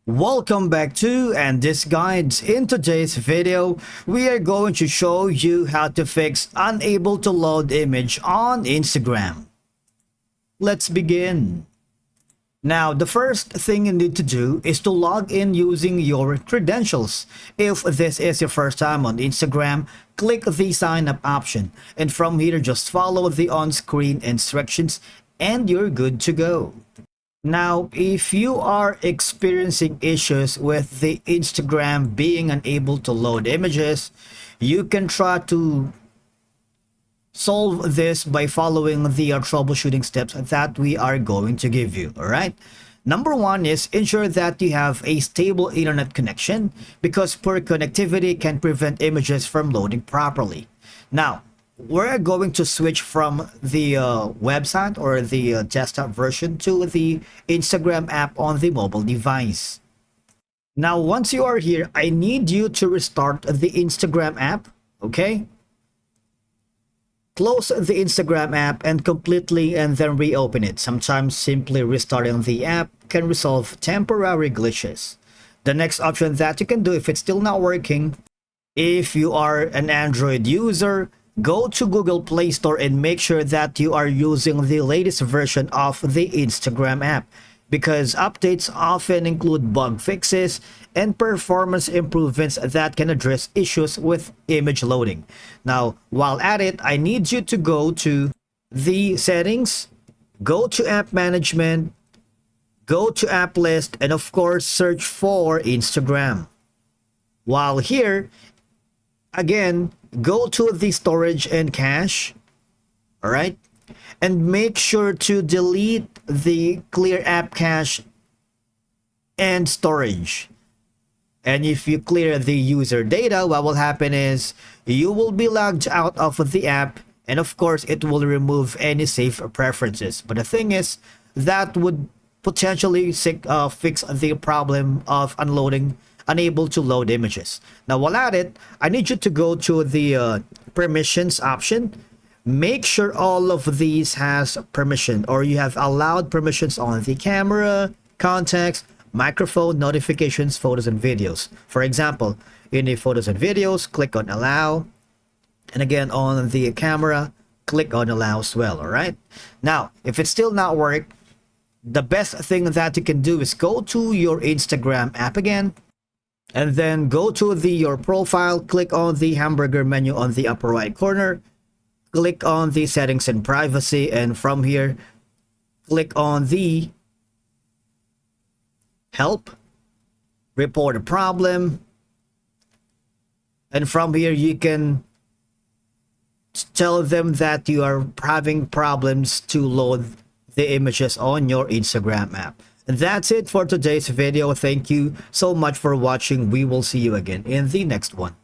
Welcome back to and this guides. In today's video, we are going to show you how to fix unable to load image on Instagram. Let's begin. Now, the first thing you need to do is to log in using your credentials. If this is your first time on Instagram, click the sign up option, and from here just follow the on-screen instructions and you're good to go. Now, if you are experiencing issues with the Instagram being unable to load images, you can try to solve this by following the troubleshooting steps that we are going to give you. All right. Number one is ensure that you have a stable internet connection, because poor connectivity can prevent images from loading properly. Now, we're going to switch from the website or the desktop version to the Instagram app on the mobile device. Now, once you are here, I need you to restart the Instagram app, okay? Close the Instagram app and completely and then reopen it. Sometimes simply restarting the app can resolve temporary glitches. The next option that you can do if it's still not working, if you are an Android user, go to Google Play Store and make sure that you are using the latest version of the Instagram app, because updates often include bug fixes and performance improvements that can address issues with image loading. Now, while at it, I need you to go to the settings, go to app management, go to app list, and of course, search for Instagram. While here, again, go to the storage and cache, all right, and make sure to delete the clear app cache and storage. And if you clear the user data, what will happen is you will be logged out of the app, and of course it will remove any safe preferences. But the thing is, that would potentially fix the problem of unable to load images. Now, while at it, I need you to go to the permissions option. Make sure all of these has permission, or you have allowed permissions on the camera, contacts, microphone, notifications, photos, and videos. For example, in the photos and videos, click on allow, and again on the camera, click on allow as well. All right. Now, if it's still not work, the best thing that you can do is go to your Instagram app again, and then go to your profile, click on the hamburger menu on the upper right corner, click on the settings and privacy, and from here, click on the help, report a problem, and from here you can tell them that you are having problems to load the images on your Instagram app. And that's it for today's video. Thank you so much for watching. We will see you again in the next one.